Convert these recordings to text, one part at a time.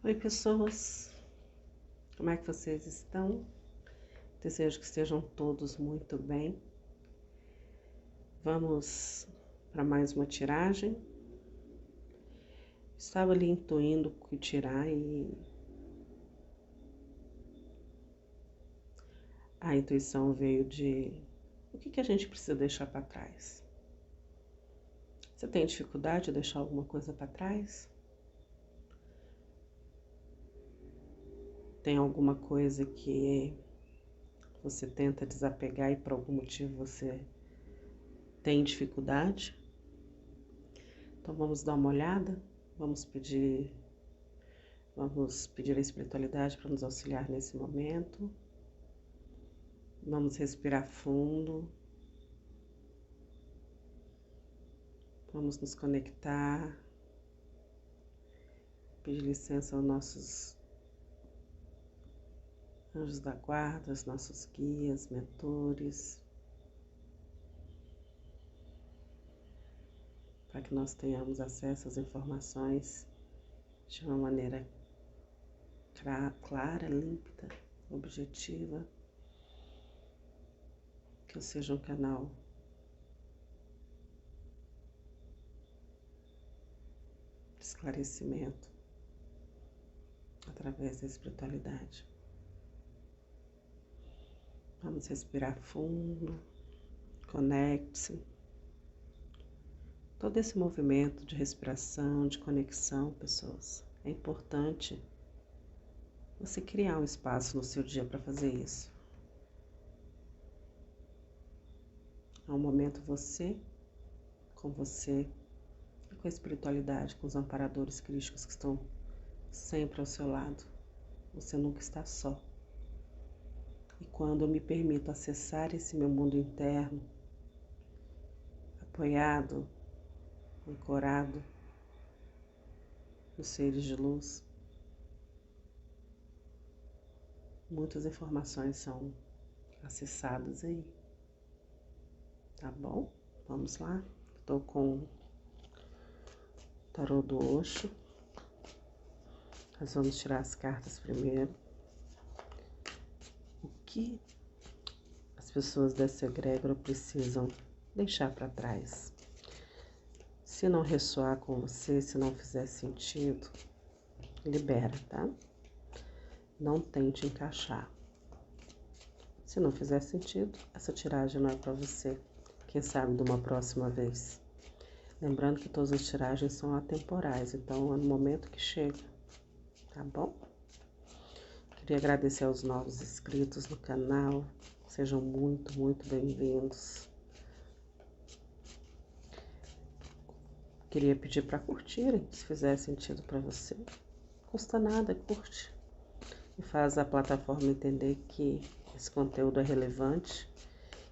Oi, pessoas, como é que vocês estão? Desejo que estejam todos muito bem. Vamos para mais uma tiragem. Estava ali intuindo o que tirar e a intuição veio de o que a gente precisa deixar para trás. Você tem dificuldade de deixar alguma coisa para trás? Tem alguma coisa que você tenta desapegar e por algum motivo você tem dificuldade? Então vamos dar uma olhada, vamos pedir a espiritualidade para nos auxiliar nesse momento. Vamos respirar fundo. Vamos nos conectar. Pedir licença aos nossos anjos da guarda, aos nossos guias, mentores, para que nós tenhamos acesso às informações de uma maneira clara, límpida, objetiva, que eu seja um canal de esclarecimento através da espiritualidade. Vamos respirar fundo, conecte-se. Todo esse movimento de respiração, de conexão, pessoas, é importante você criar um espaço no seu dia para fazer isso. É um momento você e com a espiritualidade, com os amparadores crísticos que estão sempre ao seu lado. Você nunca está só. E quando eu me permito acessar esse meu mundo interno, apoiado, ancorado nos seres de luz, muitas informações são acessadas aí. Tá bom? Vamos lá? Estou com o tarô do Osho. Nós vamos tirar as cartas primeiro. O que as pessoas dessa egrégora precisam deixar para trás? Se não ressoar com você, se não fizer sentido, libera, tá? Não tente encaixar. Se não fizer sentido, essa tiragem não é para você. Quem sabe de uma próxima vez. Lembrando que todas as tiragens são atemporais, então é no momento que chega, tá bom? Queria agradecer aos novos inscritos no canal. Sejam muito, muito bem-vindos. Queria pedir para curtirem, se fizer sentido para você. Não custa nada, curte. E faz a plataforma entender que esse conteúdo é relevante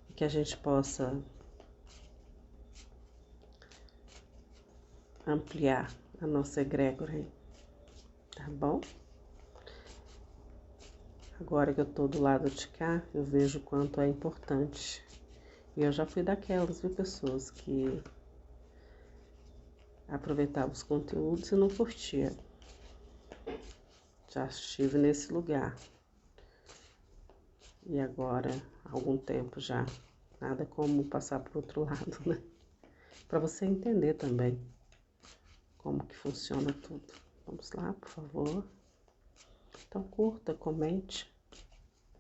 e que a gente possa ampliar a nossa egrégora aí, tá bom? Agora que eu tô do lado de cá, eu vejo o quanto é importante. E eu já fui daquelas, viu, pessoas que aproveitava os conteúdos e não curtia. Já estive nesse lugar. E agora, há algum tempo já, nada como passar para o outro lado, né? Para você entender também como que funciona tudo. Vamos lá, por favor. Então, curta, comente,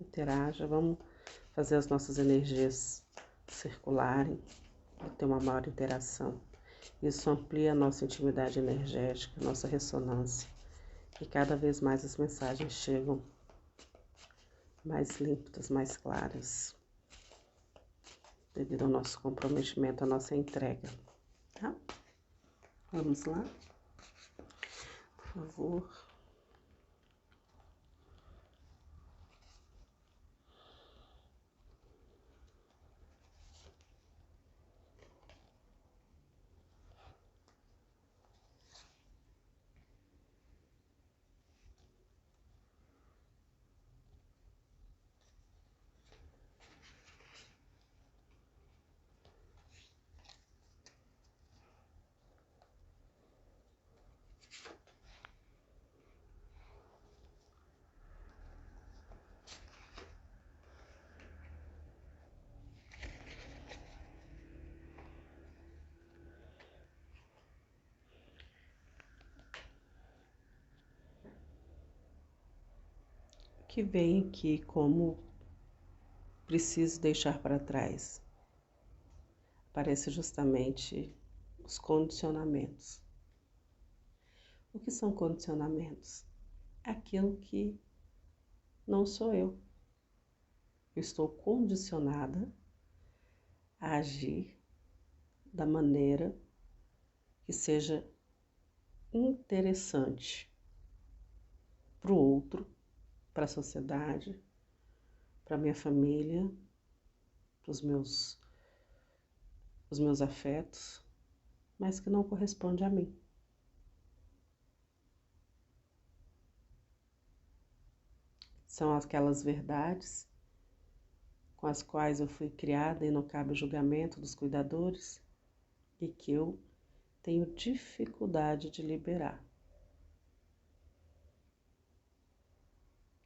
interaja. Vamos fazer as nossas energias circularem, ter uma maior interação. Isso amplia a nossa intimidade energética, nossa ressonância. E cada vez mais as mensagens chegam mais límpidas, mais claras, devido ao nosso comprometimento, à nossa entrega, tá? Vamos lá? Por favor. que vem aqui como preciso deixar para trás? Aparece justamente os condicionamentos. O que são condicionamentos? Aquilo que não sou eu. Eu estou condicionada a agir da maneira que seja interessante para o outro, para a sociedade, para a minha família, para os meus afetos, mas que não corresponde a mim. São aquelas verdades com as quais eu fui criada e não cabe o julgamento dos cuidadores e que eu tenho dificuldade de liberar.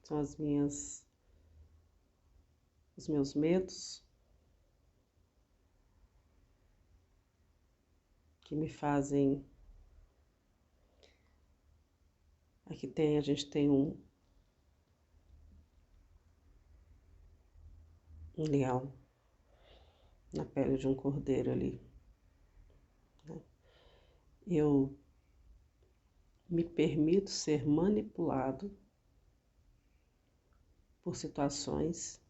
São os meus medos que me fazem. Aqui a gente tem um leão na pele de um cordeiro ali. Eu me permito ser manipulado por situações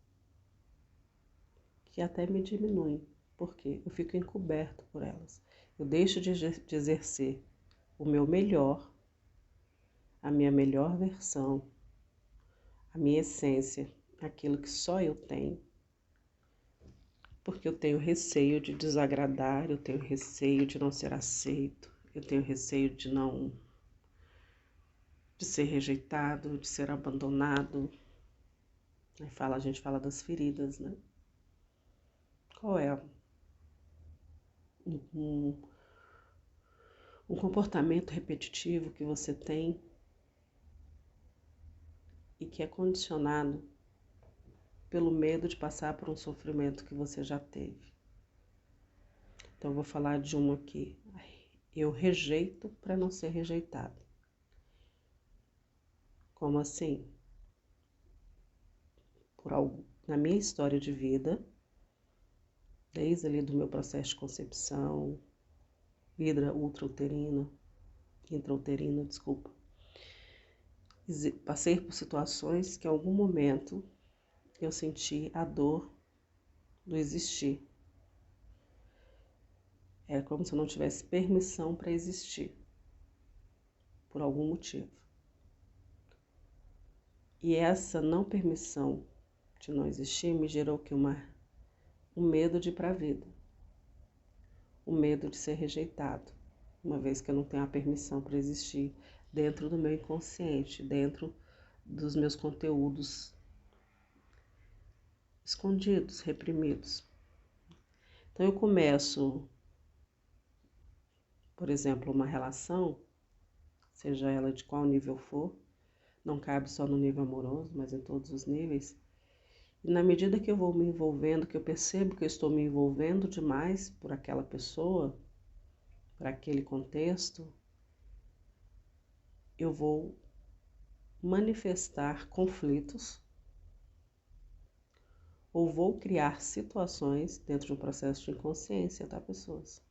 que até me diminuem, porque eu fico encoberto por elas. Eu deixo de exercer o meu melhor, a minha melhor versão, a minha essência, aquilo que só eu tenho, porque eu tenho receio de desagradar, eu tenho receio de não ser aceito, eu tenho receio de ser rejeitado, de ser abandonado. A gente fala das feridas, né? Qual é um comportamento repetitivo que você tem e que é condicionado pelo medo de passar por um sofrimento que você já teve? Então, eu vou falar de uma aqui. Eu rejeito para não ser rejeitado. Como assim? Por algo na minha história de vida, desde ali do meu processo de concepção, vida intrauterina, desculpa. Passei por situações que em algum momento eu senti a dor do existir. Era como se eu não tivesse permissão para existir, por algum motivo. E essa não permissão de não existir me gerou que um medo de ir para a vida. O medo de ser rejeitado, uma vez que eu não tenho a permissão para existir dentro do meu inconsciente, dentro dos meus conteúdos escondidos, reprimidos. Então eu começo, por exemplo, uma relação, seja ela de qual nível for, não cabe só no nível amoroso, mas em todos os níveis. E na medida que eu vou me envolvendo, que eu percebo que eu estou me envolvendo demais por aquela pessoa, por aquele contexto, eu vou manifestar conflitos ou vou criar situações dentro de um processo de inconsciência, tá, pessoas?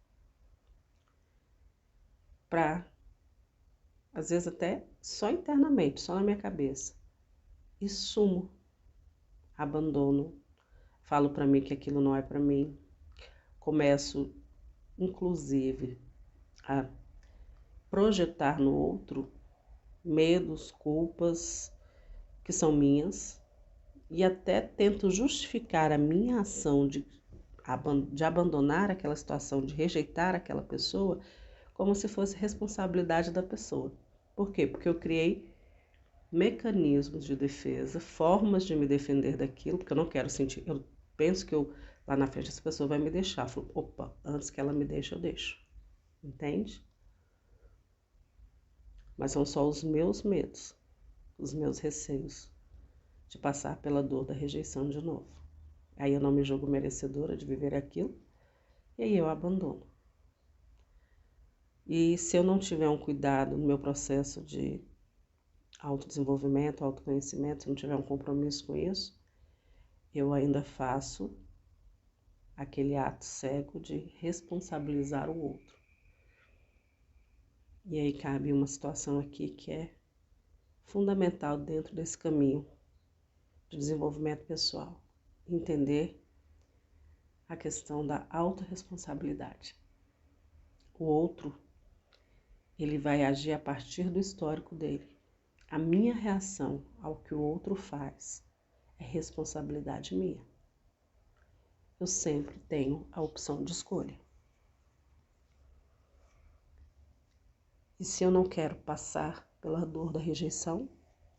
Para, às vezes até só internamente, só na minha cabeça. E sumo, abandono, falo para mim que aquilo não é para mim. Começo, inclusive, a projetar no outro medos, culpas que são minhas e até tento justificar a minha ação de abandonar aquela situação, de rejeitar aquela pessoa, como se fosse responsabilidade da pessoa. Por quê? Porque eu criei mecanismos de defesa, formas de me defender daquilo, porque eu não quero sentir, eu penso que lá na frente essa pessoa vai me deixar. Eu falo, opa, antes que ela me deixe, eu deixo. Entende? Mas são só os meus medos, os meus receios de passar pela dor da rejeição de novo. Aí eu não me julgo merecedora de viver aquilo, e aí eu abandono. E se eu não tiver um cuidado no meu processo de autodesenvolvimento, autoconhecimento, se não tiver um compromisso com isso, eu ainda faço aquele ato cego de responsabilizar o outro. E aí cabe uma situação aqui que é fundamental dentro desse caminho de desenvolvimento pessoal. Entender a questão da autorresponsabilidade. O outro, ele vai agir a partir do histórico dele. A minha reação ao que o outro faz é responsabilidade minha. Eu sempre tenho a opção de escolha. E se eu não quero passar pela dor da rejeição,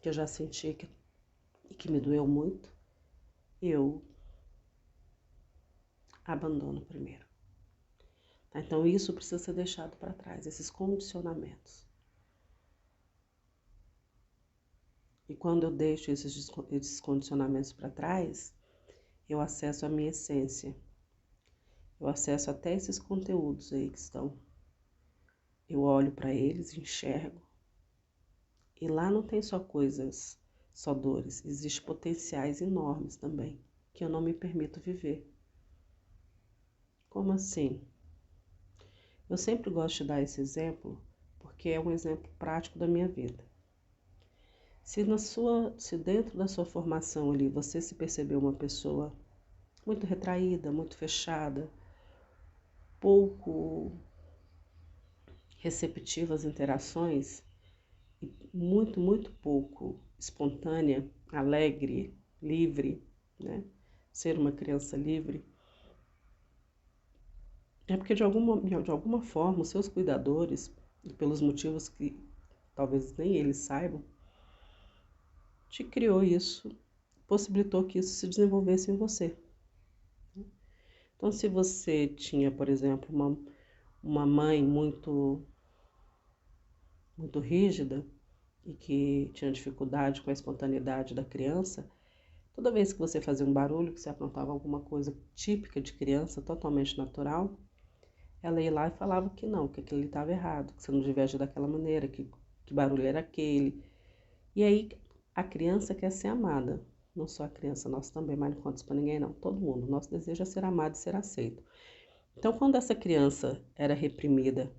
que eu já senti e que me doeu muito, eu abandono primeiro. Tá? Então isso precisa ser deixado para trás, esses condicionamentos. E quando eu deixo esses condicionamentos para trás, eu acesso a minha essência. Eu acesso até esses conteúdos aí que estão. Eu olho para eles, enxergo. E lá não tem só coisas, só dores. Existem potenciais enormes também, que eu não me permito viver. Como assim? Eu sempre gosto de dar esse exemplo, porque é um exemplo prático da minha vida. Se dentro da sua formação ali você se percebeu uma pessoa muito retraída, muito fechada, pouco receptiva às interações, e muito pouco espontânea, alegre, livre, né? Ser uma criança livre, é porque de alguma forma os seus cuidadores, pelos motivos que talvez nem eles saibam, te criou isso, possibilitou que isso se desenvolvesse em você. Então, se você tinha, por exemplo, uma mãe muito rígida e que tinha dificuldade com a espontaneidade da criança, toda vez que você fazia um barulho, que você aprontava alguma coisa típica de criança, totalmente natural, ela ia lá e falava que não, que aquilo ali estava errado, que você não devia agir daquela maneira, que barulho era aquele. E aí a criança quer ser amada. Não só a criança, nós também, mas não conta isso para ninguém não, todo mundo. Nosso desejo é ser amado e ser aceito. Então, quando essa criança era reprimida,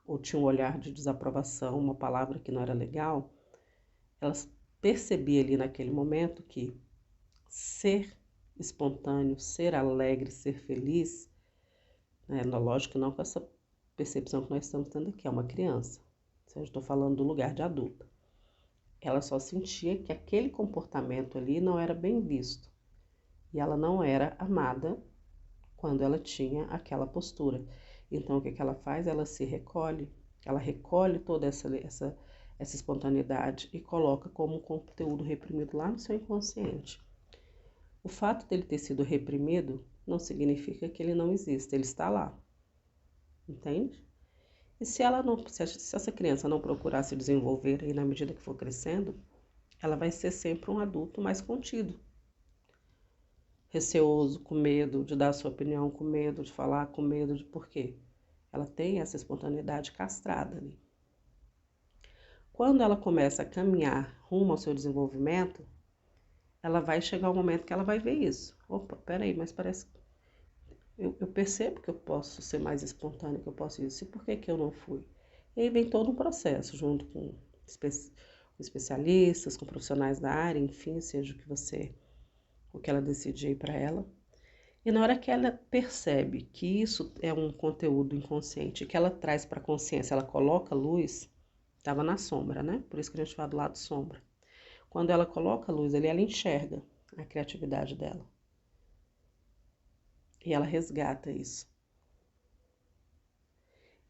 ou tinha um olhar de desaprovação, uma palavra que não era legal, ela percebia ali naquele momento que ser espontâneo, ser alegre, ser feliz, né, lógico que não com essa percepção que nós estamos tendo aqui, é uma criança. Eu estou falando do lugar de adulta. Ela só sentia que aquele comportamento ali não era bem visto. E ela não era amada quando ela tinha aquela postura. Então, o que ela faz? Ela se recolhe. Ela recolhe toda essa espontaneidade e coloca como um conteúdo reprimido lá no seu inconsciente. O fato dele ter sido reprimido não significa que ele não existe, ele está lá. Entende? E se essa criança não procurar se desenvolver aí na medida que for crescendo, ela vai ser sempre um adulto mais contido. Receoso, com medo de dar a sua opinião, com medo de falar, com medo de por quê? Ela tem essa espontaneidade castrada ali. Quando ela começa a caminhar rumo ao seu desenvolvimento, ela vai chegar um momento que ela vai ver isso. Opa, peraí, mas parece que eu percebo que eu posso ser mais espontânea, que eu posso isso. E por que eu não fui? E aí vem todo um processo, junto com especialistas, com profissionais da área, enfim, seja o que ela decidir para ela. E na hora que ela percebe que isso é um conteúdo inconsciente, que ela traz para a consciência, ela coloca luz, estava na sombra, né? Por isso que a gente fala do lado sombra. Quando ela coloca a luz ali, ela enxerga a criatividade dela. E ela resgata isso.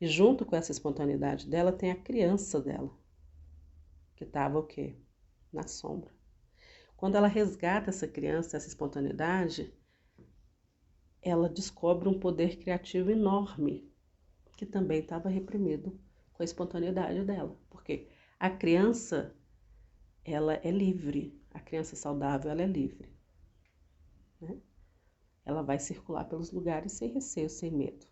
E junto com essa espontaneidade dela, tem a criança dela, que estava o quê? Na sombra. Quando ela resgata essa criança, essa espontaneidade, ela descobre um poder criativo enorme, que também estava reprimido com a espontaneidade dela. Porque a criança, ela é livre. A criança saudável, ela é livre. Né? Ela vai circular pelos lugares sem receio, sem medo,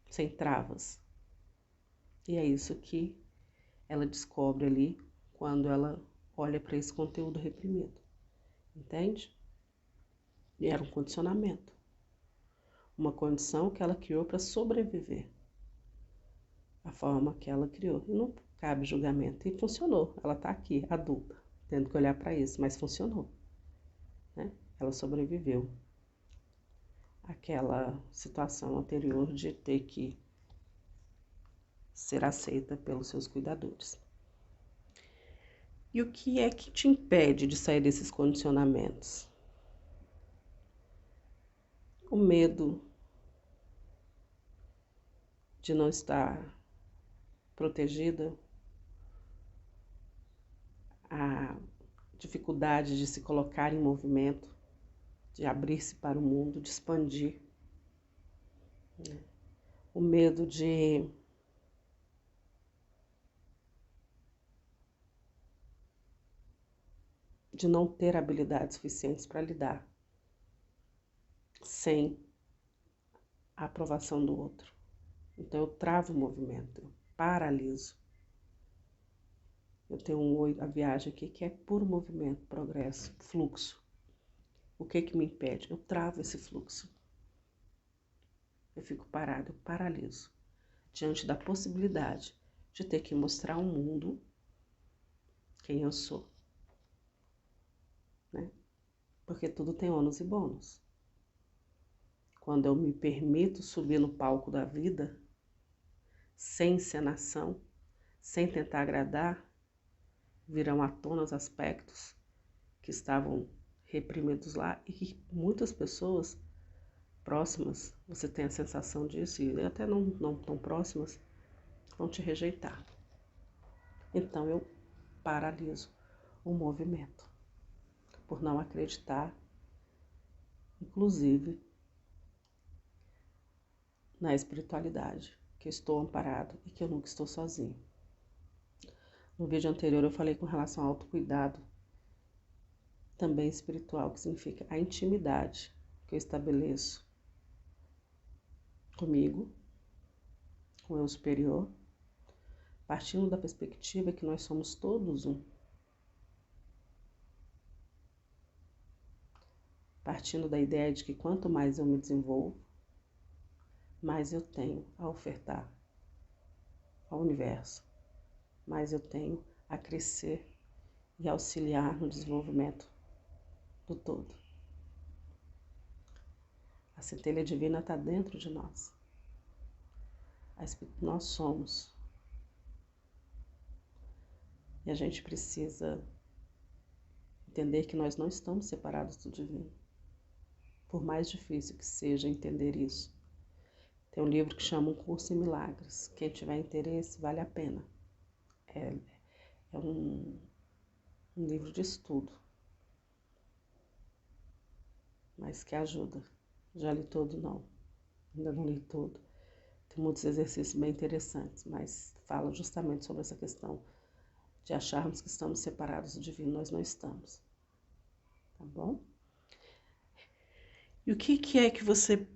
sem travas. E é isso que ela descobre ali quando ela olha para esse conteúdo reprimido, entende? E era um condicionamento, uma condição que ela criou para sobreviver, a forma que ela criou. E não cabe julgamento. E funcionou. Ela está aqui, adulta, tendo que olhar para isso, mas funcionou, né? Ela sobreviveu àquela situação anterior de ter que ser aceita pelos seus cuidadores. E o que é que te impede de sair desses condicionamentos? O medo de não estar protegida, a dificuldade de se colocar em movimento, de abrir-se para o mundo, de expandir, né? O medo de não ter habilidades suficientes para lidar sem a aprovação do outro. Então eu travo o movimento, eu paraliso. Eu tenho a viagem aqui que é puro movimento, progresso, fluxo. O que me impede? Eu travo esse fluxo. Eu fico parado, eu paraliso diante da possibilidade de ter que mostrar ao mundo quem eu sou, né? Porque tudo tem ônus e bônus. Quando eu me permito subir no palco da vida, sem encenação, sem tentar agradar, virão à tona os aspectos que estavam reprimidos lá e que muitas pessoas próximas, você tem a sensação disso, e até não tão próximas, vão te rejeitar. Então eu paraliso o movimento, por não acreditar, inclusive, na espiritualidade, que eu estou amparado e que eu nunca estou sozinho. No vídeo anterior eu falei com relação ao autocuidado, também espiritual, que significa a intimidade que eu estabeleço comigo, com o eu superior, partindo da perspectiva que nós somos todos um. Partindo da ideia de que quanto mais eu me desenvolvo, mais eu tenho a ofertar ao universo, mais eu tenho a crescer e auxiliar no desenvolvimento do todo. A centelha divina está dentro de nós. Nós somos. E a gente precisa entender que nós não estamos separados do divino. Por mais difícil que seja entender isso. Tem um livro que chama Um Curso em Milagres. Quem tiver interesse, vale a pena. É um livro de estudo, mas que ajuda. Já li todo, não. Ainda não li todo. Tem muitos exercícios bem interessantes, mas fala justamente sobre essa questão de acharmos que estamos separados do divino. Nós não estamos. Tá bom? E o que é que você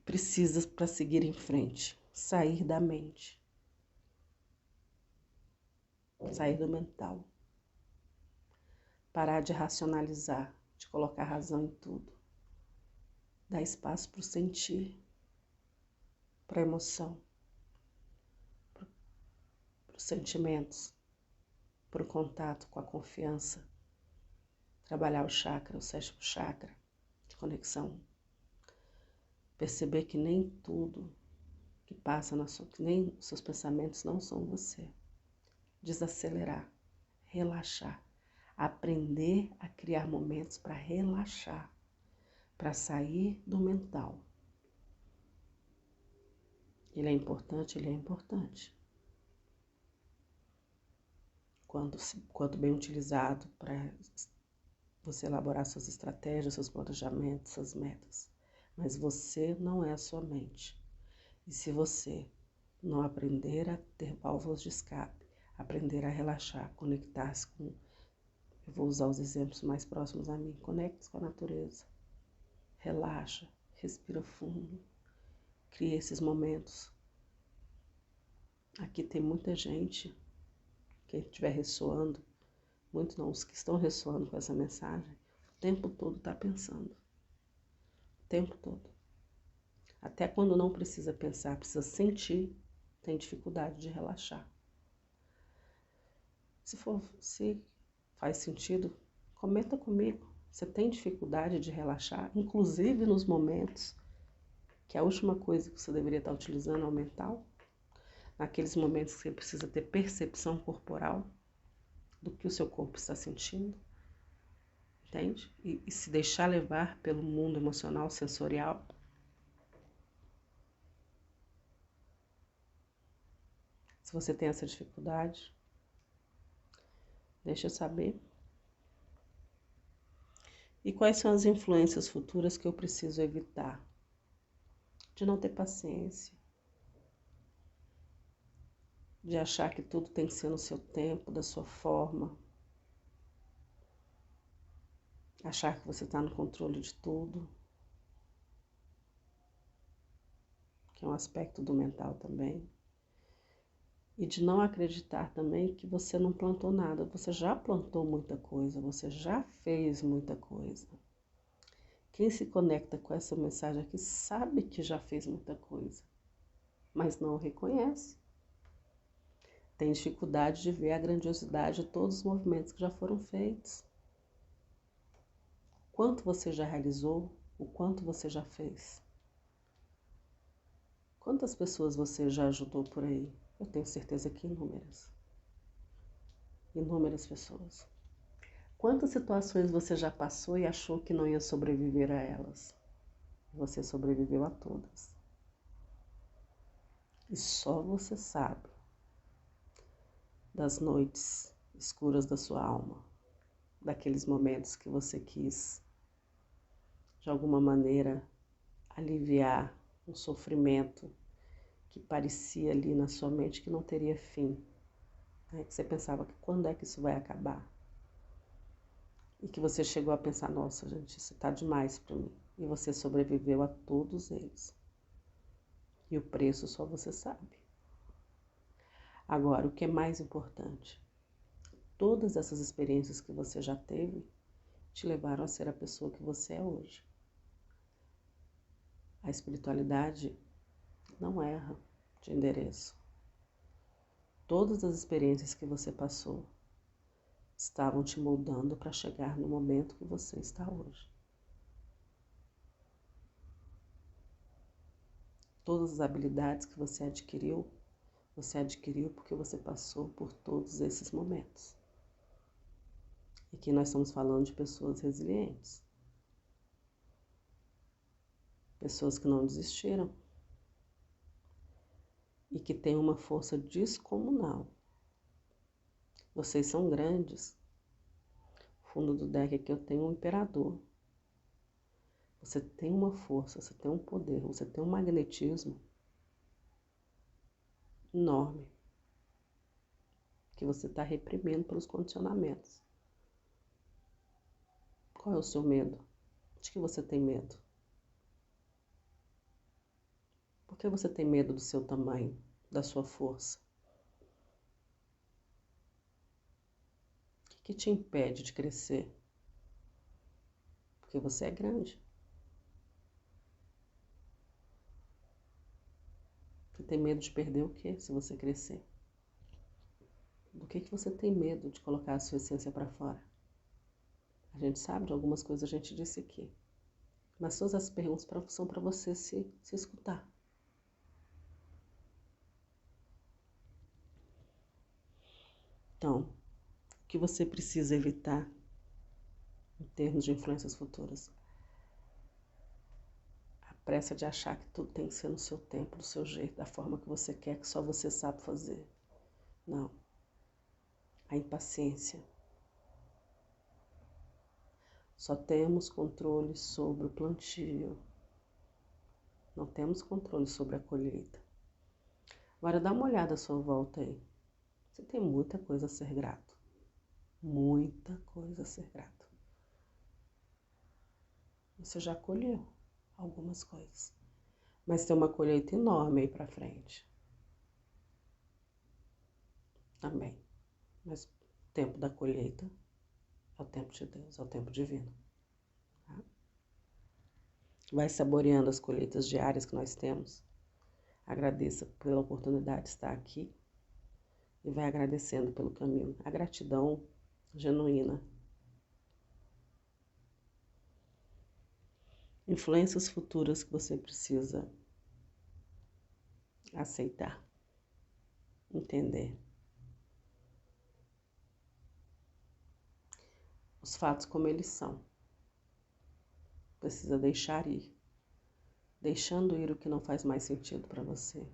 precisa para seguir em frente? Sair da mente. Sair do mental. Parar de racionalizar, de colocar razão em tudo. Dar espaço para o sentir, para a emoção, para os sentimentos, para o contato com a confiança. Trabalhar o chakra, o sétimo chakra, de conexão. Perceber que nem tudo que passa que nem os seus pensamentos não são você. Desacelerar, relaxar. Aprender a criar momentos para relaxar, para sair do mental. Ele é importante, ele é importante. Quando bem utilizado para você elaborar suas estratégias, seus planejamentos, suas metas. Mas você não é a sua mente. E se você não aprender a ter válvulas de escape, aprender a relaxar, conectar-se com... Eu vou usar os exemplos mais próximos a mim. Conecte-se com a natureza. Relaxa, respira fundo. Crie esses momentos Aqui tem muita gente, quem estiver ressoando, muito não, os que estão ressoando com essa mensagem, o tempo todo está pensando. O tempo todo. Até quando não precisa pensar, precisa sentir, tem dificuldade de relaxar. Se faz sentido, comenta comigo. Você tem dificuldade de relaxar, inclusive nos momentos que a última coisa que você deveria estar utilizando é o mental? Naqueles momentos que você precisa ter percepção corporal do que o seu corpo está sentindo, entende? E se deixar levar pelo mundo emocional, sensorial. Se você tem essa dificuldade, deixa eu saber. E quais são as influências futuras que eu preciso evitar? De não ter paciência, de achar que tudo tem que ser no seu tempo, da sua forma, achar que você está no controle de tudo, que é um aspecto do mental também. E de não acreditar também que você não plantou nada. Você já plantou muita coisa, você já fez muita coisa. Quem se conecta com essa mensagem aqui sabe que já fez muita coisa, mas não reconhece. Tem dificuldade de ver a grandiosidade de todos os movimentos que já foram feitos. Quanto você já realizou, o quanto você já fez. Quantas pessoas você já ajudou por aí? Eu tenho certeza que inúmeras. Inúmeras pessoas. Quantas situações você já passou e achou que não ia sobreviver a elas? Você sobreviveu a todas. E só você sabe das noites escuras da sua alma, daqueles momentos que você quis, de alguma maneira, aliviar um sofrimento que parecia ali na sua mente que não teria fim, né? Que você pensava que quando é que isso vai acabar? E que você chegou a pensar, nossa, gente, isso tá demais para mim. E você sobreviveu a todos eles. E o preço só você sabe. Agora, o que é mais importante? Todas essas experiências que você já teve te levaram a ser a pessoa que você é hoje. A espiritualidade não erra de endereço. Todas as experiências que você passou estavam te moldando para chegar no momento que você está hoje. Todas as habilidades que você adquiriu porque você passou por todos esses momentos. E aqui nós estamos falando de pessoas resilientes. Pessoas que não desistiram. E que têm uma força descomunal. Vocês são grandes. No fundo do deck aqui eu tenho um imperador. Você tem uma força, você tem um poder, você tem um magnetismo enorme que você está reprimindo pelos condicionamentos. Qual é o seu medo? De que você tem medo? Por que você tem medo do seu tamanho, da sua força? O que te impede de crescer? Porque você é grande. Você tem medo de perder o quê se você crescer? Do que você tem medo de colocar a sua essência para fora? A gente sabe de algumas coisas, a gente disse aqui. Mas todas as perguntas são para você se escutar. Então, o que você precisa evitar em termos de influências futuras? A pressa de achar que tudo tem que ser no seu tempo, do seu jeito, da forma que você quer, que só você sabe fazer. Não. A impaciência. Só temos controle sobre o plantio. Não temos controle sobre a colheita. Agora dá uma olhada à sua volta aí. Você tem muita coisa a ser grato. Muita coisa a ser grato. Você já colheu algumas coisas. Mas tem uma colheita enorme aí pra frente. também. Mas o tempo da colheita é o tempo de Deus, é o tempo divino. Tá? Vai saboreando as colheitas diárias que nós temos. Agradeça pela oportunidade de estar aqui e vai agradecendo pelo caminho. A gratidão genuína. Influências futuras que você precisa aceitar, entender. Os fatos como eles são. Precisa deixar ir. Deixando ir o que não faz mais sentido para você.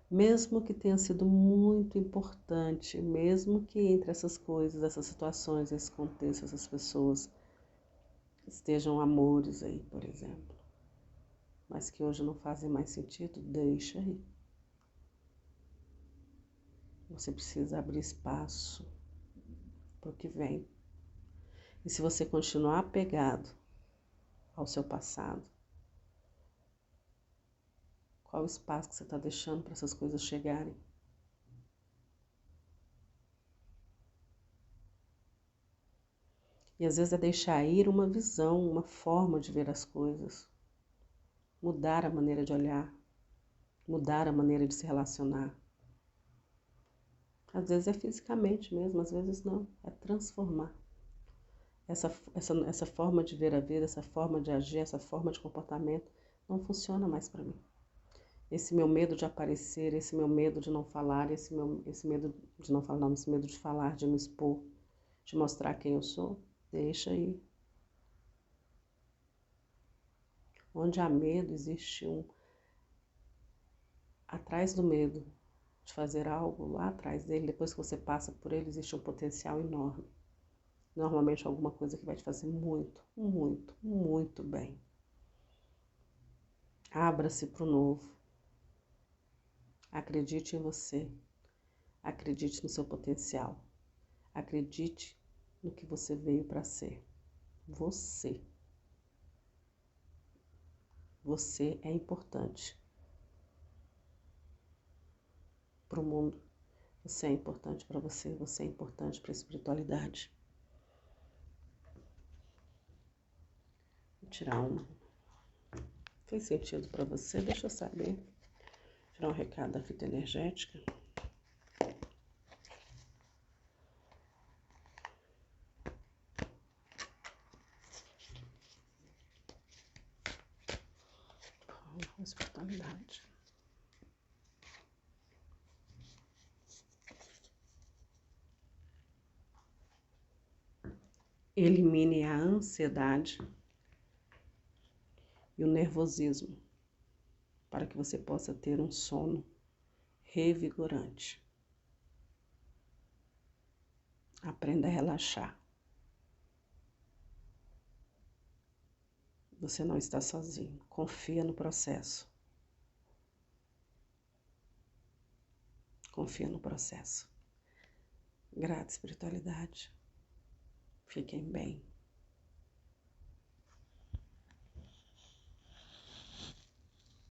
Mesmo que tenha sido muito importante, mesmo que entre essas coisas, essas situações, esse contexto, essas pessoas estejam amores aí, por exemplo, mas que hoje não fazem mais sentido, deixa aí. Você precisa abrir espaço para o que vem. E se você continuar apegado ao seu passado, qual o espaço que você está deixando para essas coisas chegarem? E às vezes é deixar ir uma visão, uma forma de ver as coisas. Mudar a maneira de olhar. Mudar a maneira de se relacionar. Às vezes é fisicamente mesmo, às vezes não. É transformar. Essa forma de ver a vida, essa forma de agir, essa forma de comportamento não funciona mais para mim. Esse meu medo de aparecer, esse meu medo de não falar, esse medo de não falar, não, esse medo de falar, de me expor, de mostrar quem eu sou, deixa aí. Onde há medo, existe atrás do medo de fazer algo, lá atrás dele, depois que você passa por ele, existe um potencial enorme. Normalmente alguma coisa que vai te fazer muito, muito, muito bem. Abra-se para o novo. Acredite em você. Acredite no seu potencial. Acredite no que você veio para ser. Você. Você é importante para o mundo. Você é importante para você. Você é importante para a espiritualidade. Vou tirar uma. Fez sentido para você? Deixa eu saber. Tirar um recado da fita energética. Espiritualidade. Elimine a ansiedade e o nervosismo para que você possa ter um sono revigorante. Aprenda a relaxar. Você não está sozinho. Confia no processo. Confia no processo. Grata espiritualidade. Fiquem bem.